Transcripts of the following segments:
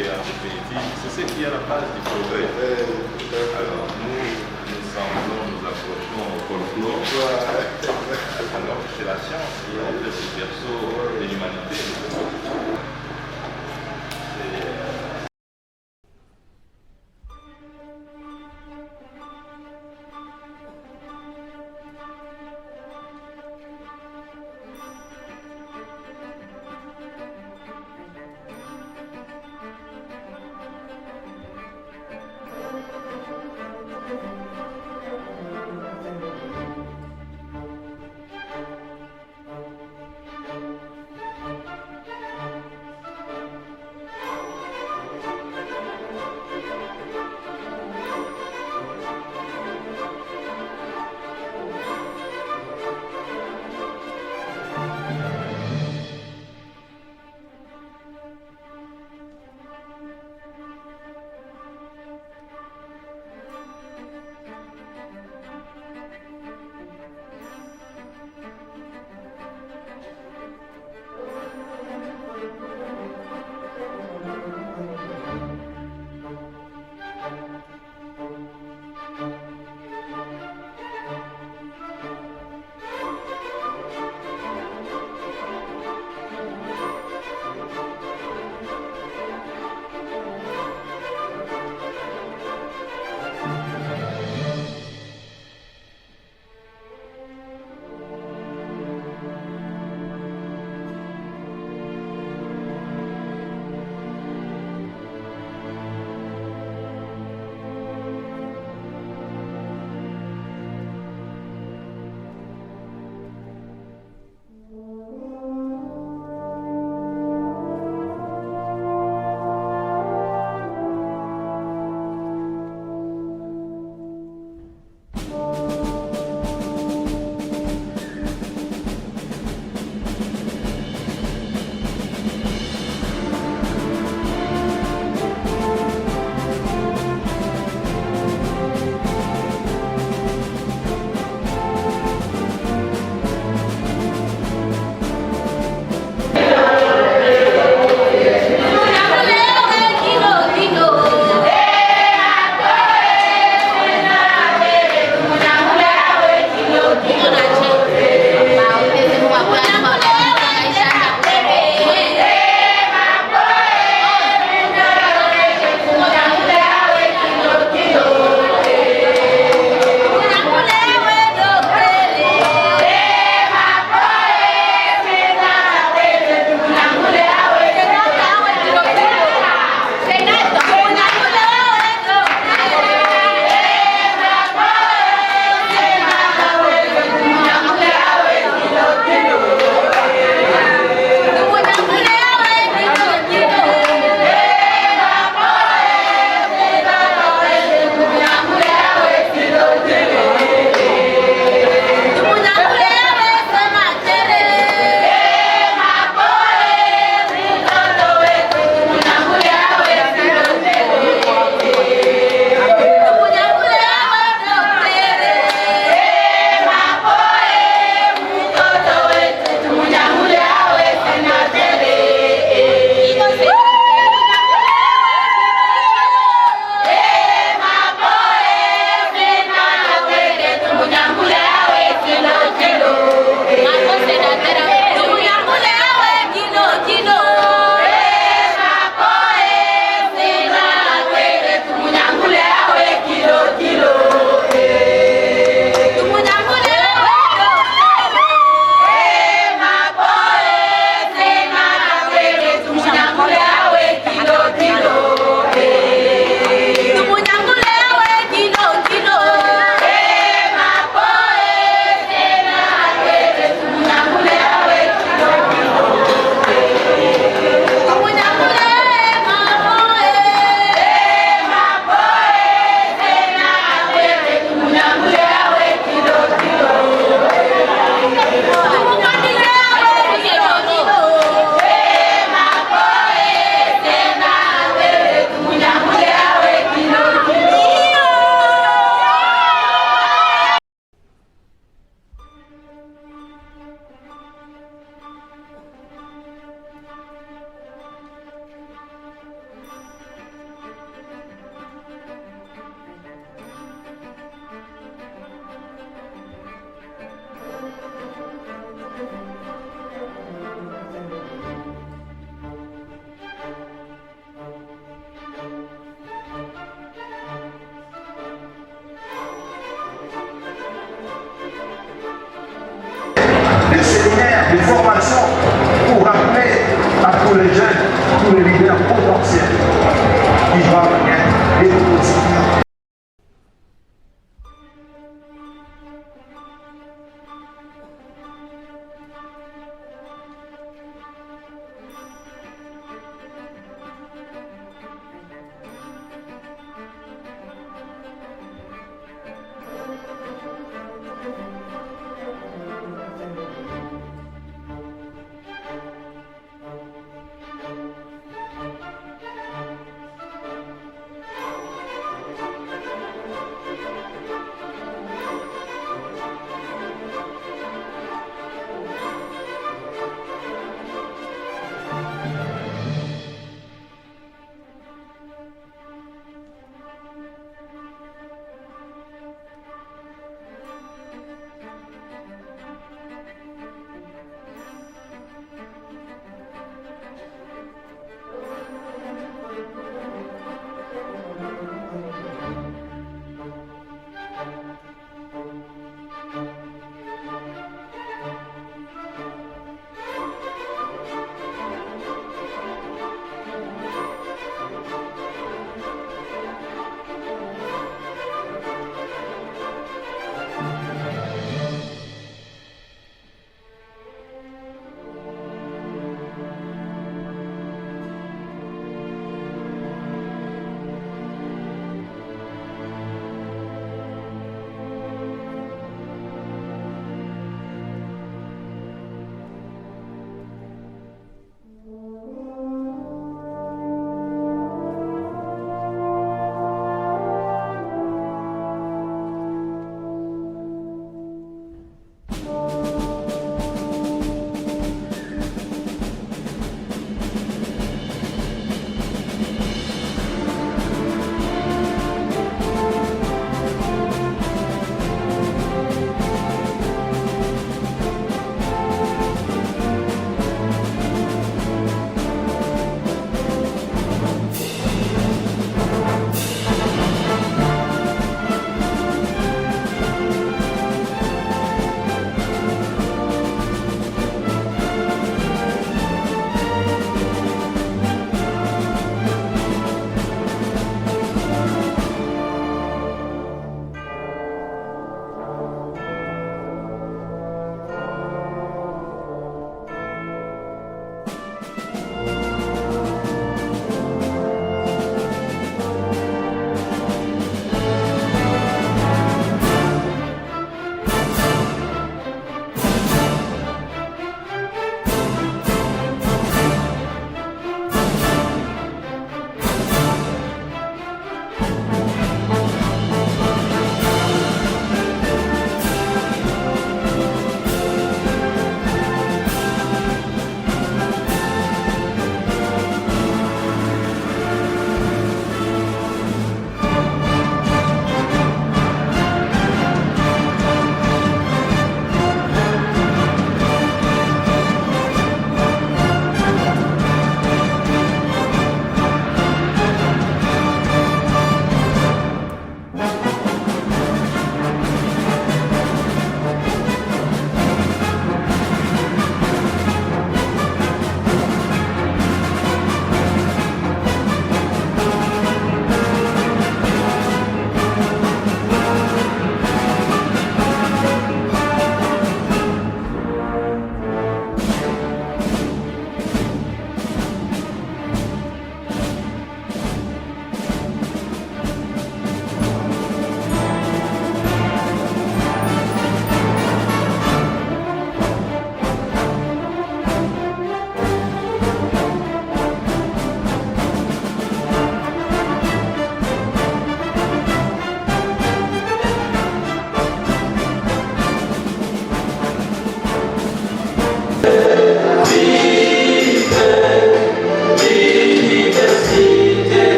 Et en définitive, c'est ce qui est à la base du progrès. Alors nous semblons nous approchons au folklore, alors que c'est la science qui est en fait le berceau de l'humanité.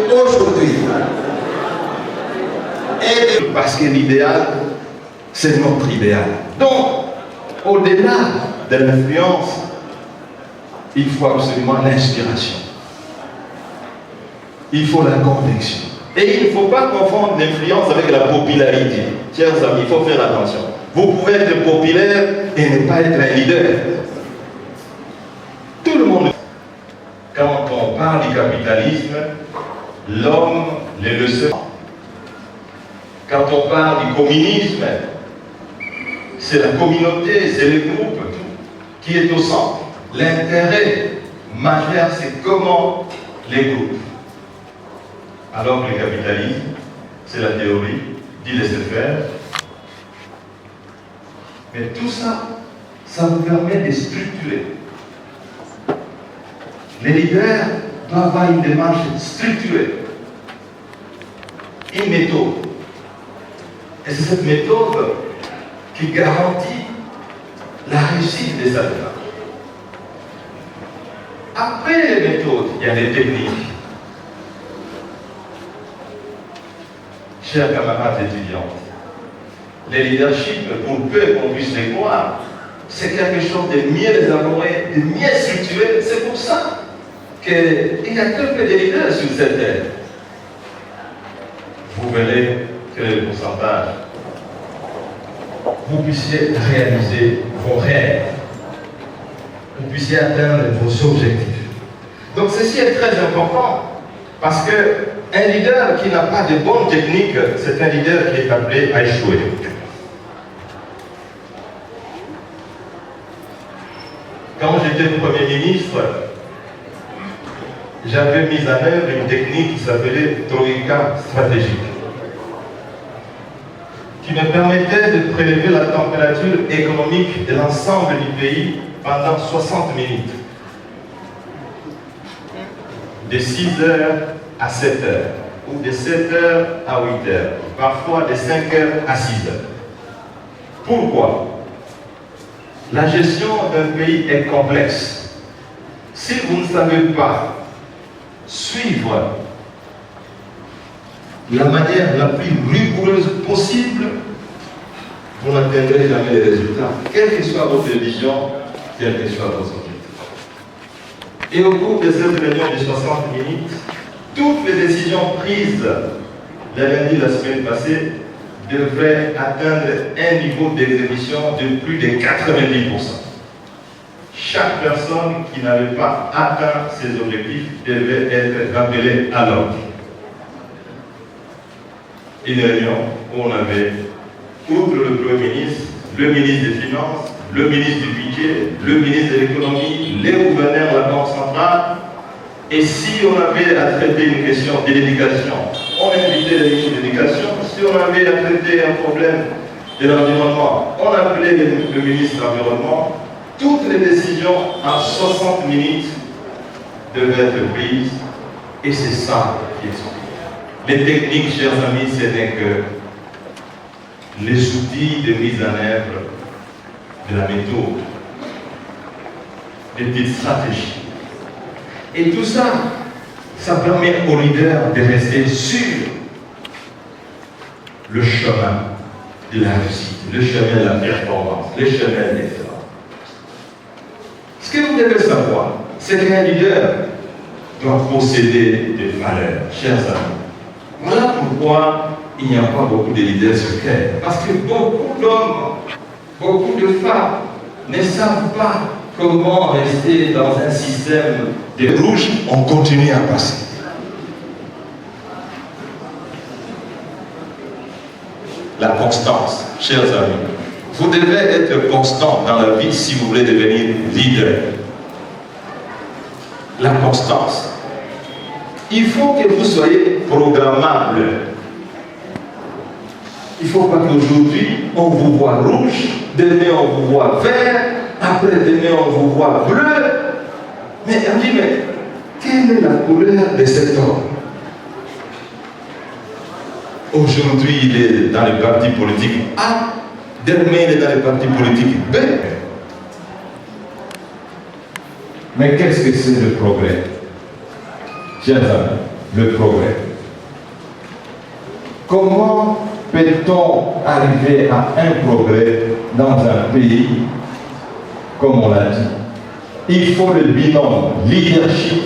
aujourd'hui. Et parce que l'idéal, c'est notre idéal. Donc, au-delà de l'influence, il faut absolument l'inspiration. Il faut la conviction. Et il ne faut pas confondre l'influence avec la popularité. Chers amis, il faut faire attention. Vous pouvez être populaire et ne pas être un leader. Tout le monde. Quand on parle du capitalisme, l'homme, les leçons. Quand on parle du communisme, c'est la communauté, c'est le groupe qui est au centre. L'intérêt majeur, c'est comment les groupes. Alors que le capitalisme, c'est la théorie du laisser-faire. Mais tout ça, ça nous permet de structurer. Les leaders doivent avoir une démarche structurée, une méthode. Et c'est cette méthode qui garantit la réussite de sa démarche. Après les méthodes, il y a les techniques. Chers camarades étudiants, les leaderships, pour peu qu'on puisse les croire, c'est quelque chose de mieux élaboré, de mieux structuré. C'est pour ça qu'il y a très peu de leaders sur cette terre. Vous verrez quel est le pourcentage. Vous puissiez réaliser vos rêves. Vous puissiez atteindre vos objectifs. Donc ceci est très important parce qu'un leader qui n'a pas de bonne technique, c'est un leader qui est appelé à échouer. Quand j'étais Premier ministre, j'avais mis en œuvre une technique qui s'appelait Troïka stratégique, qui me permettait de prélever la température économique de l'ensemble du pays pendant 60 minutes, de 6 heures à 7 heures, ou de 7 heures à 8 heures, parfois de 5 heures à 6 heures. Pourquoi? La gestion d'un pays est complexe. Si vous ne savez pas suivre la manière la plus rigoureuse possible, vous n'atteindrez jamais les résultats, quelle que soit votre vision, quel que soit votre objectif. Et au cours de cette réunion de 60 minutes, toutes les décisions prises le lundi de la semaine passée devraient atteindre un niveau d'exécution de plus de 90%. Chaque personne qui n'avait pas atteint ses objectifs devait être rappelée à l'ordre. Une réunion où on avait, outre le Premier ministre, le ministre des Finances, le ministre du Budget, le ministre de l'Économie, les gouverneurs de la Banque centrale. Et si on avait à traiter une question de l'éducation, on invitait les ministres de l'éducation. Si on avait à traiter un problème de l'environnement, on appelait le ministre de l'Environnement. Toutes les décisions en 60 minutes devaient être prises. Et c'est ça qui est. Les techniques, chers amis, ce n'est que les outils de mise en œuvre de la méthode, des petites stratégies. Et tout ça, ça permet aux leaders de rester sur le chemin de la réussite, le chemin de la performance, le chemin de l'effort. Ce que vous devez savoir, c'est qu'un leader doit posséder des valeurs, chers amis. Voilà pourquoi il n'y a pas beaucoup de leaders sur terre. Parce que beaucoup d'hommes, beaucoup de femmes ne savent pas comment rester dans un système de rouge. On continue à passer. La constance, chers amis. Vous devez être constant dans la vie si vous voulez devenir leader. La constance. Il faut que vous soyez programmable. Il ne faut pas qu'aujourd'hui on vous voit rouge, demain on vous voit vert, après demain on vous voit bleu. Mais on dit, mais quelle est la couleur de cet homme? Aujourd'hui il est dans les partis politiques A, demain il est dans les partis politiques B. Mais qu'est-ce que c'est le progrès? Chers amis, le progrès. Comment peut-on arriver à un progrès dans un pays, comme on l'a dit? Il faut le binôme leadership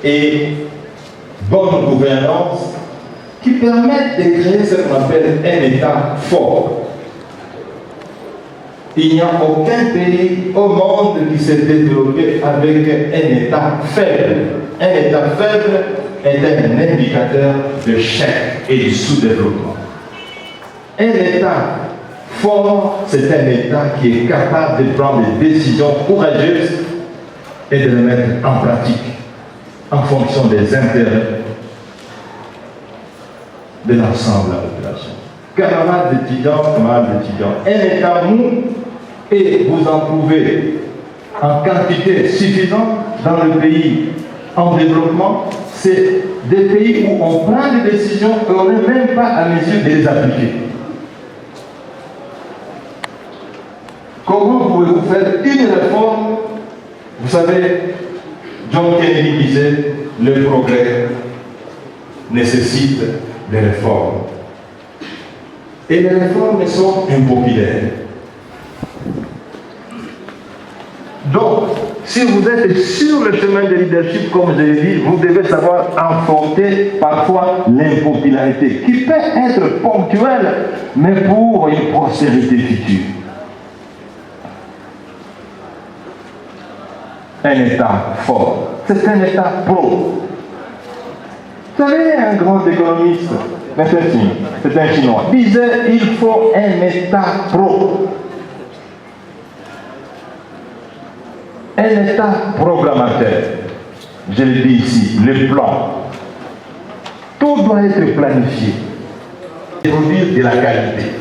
et bonne gouvernance qui permettent de créer ce qu'on appelle un État fort. Il n'y a aucun pays au monde qui s'est développé avec un État faible. Un État faible est un indicateur d'échec et de sous-développement. Un État fort, c'est un État qui est capable de prendre des décisions courageuses et de les mettre en pratique en fonction des intérêts de l'ensemble de la population. Camarades d'étudiants, un État mou, et vous en trouvez en quantité suffisante dans le pays en développement, c'est des pays où on prend des décisions et on n'est même pas à mesure de les appliquer. Comment pouvez-vous faire une réforme? Vous savez, John Kennedy disait, le progrès nécessite des réformes. Et les réformes sont impopulaires. Donc, si vous êtes sur le chemin de leadership, comme je l'ai dit, vous devez savoir affronter parfois l'impopularité, qui peut être ponctuelle, mais pour une prospérité future. Un État fort, c'est un État pro. Vous savez, un grand économiste, c'est un Chinois, disait il faut un État pro. Un État programmateur. Je le dis ici, le plan. Tout doit être planifié. Produire de la qualité.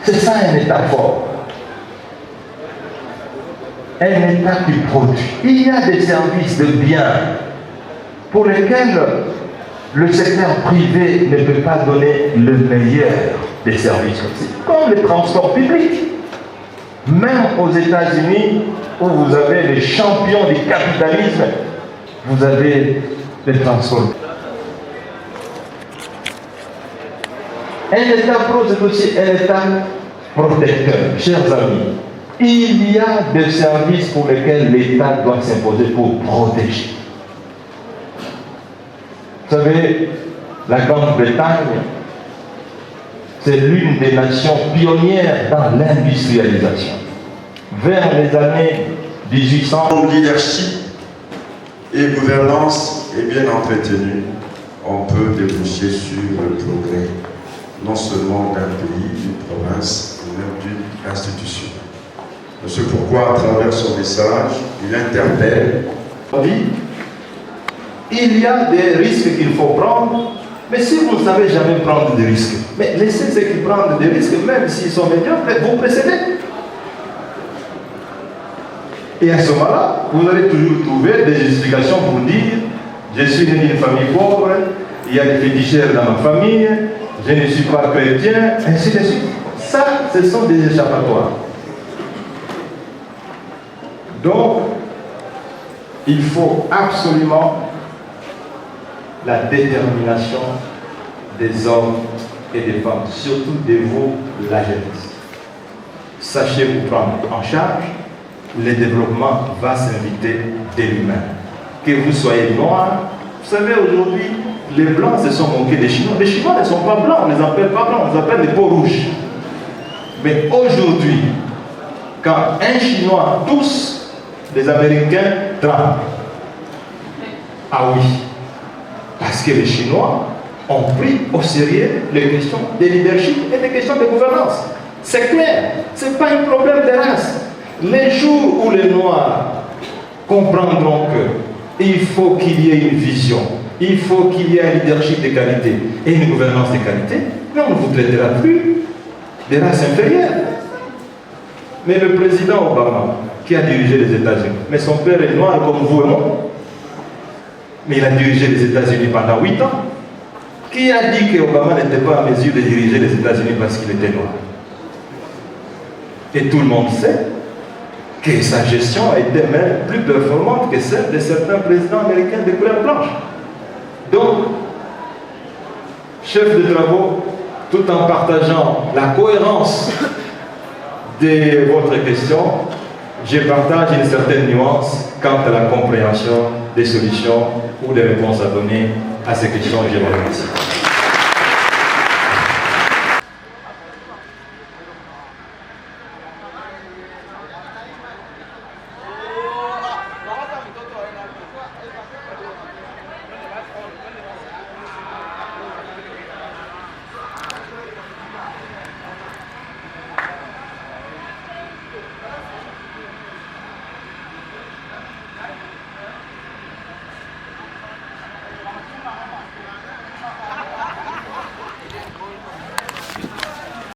C'est ça un État fort. Un État qui produit. Il y a des services de biens pour lesquels le secteur privé ne peut pas donner le meilleur des services. Comme les transports publics. Même aux États-Unis, où vous avez les champions du capitalisme, vous avez les transports. Un État pro, c'est aussi un État protecteur. Chers amis, il y a des services pour lesquels l'État doit s'imposer pour protéger. Vous savez, la Grande-Bretagne, c'est l'une des nations pionnières dans l'industrialisation. Vers les années 1800, leadership et gouvernance est bien entretenu, on peut déboucher sur le progrès, non seulement d'un pays, d'une province, mais même d'une institution. C'est pourquoi, à travers son message, il interpelle. Il y a des risques qu'il faut prendre. Mais si vous ne savez jamais prendre des risques, mais laissez ceux qui prennent des risques, même s'ils sont médiocres, vous précédez. Et à ce moment-là, vous allez toujours trouver des justifications pour dire je suis né d'une famille pauvre, il y a des féticheurs dans ma famille, je ne suis pas chrétien, ainsi de suite. Ça, ce sont des échappatoires. Donc, il faut absolument la détermination des hommes et des femmes, surtout de vous, la jeunesse. Sachez vous prendre en charge, le développement va s'inviter de lui-même. Que vous soyez noir, vous savez aujourd'hui, les blancs se sont moqués des Chinois. Les Chinois ne sont pas blancs, on ne les appelle pas blancs, on les appelle des peaux rouges. Mais aujourd'hui, quand un Chinois tousse, les Américains tremblent. Ah oui. Parce que les Chinois ont pris au sérieux les questions de leadership et les questions de gouvernance. C'est clair, ce n'est pas un problème de race. Les jours où les Noirs comprendront qu'il faut qu'il y ait une vision, il faut qu'il y ait un leadership de qualité et une gouvernance de qualité, mais on ne vous traitera plus des races inférieures. Mais le président Obama, qui a dirigé les États-Unis, mais son père est noir comme vous et moi, mais il a dirigé les États-Unis pendant 8 ans. Qui a dit qu'Obama n'était pas en mesure de diriger les États-Unis parce qu'il était noir? Et tout le monde sait que sa gestion a été même plus performante que celle de certains présidents américains de couleur blanche. Donc, chef de travaux, tout en partageant la cohérence de votre question, je partage une certaine nuance quant à la compréhension des solutions ou des réponses à donner à ces questions. Je vous remercie.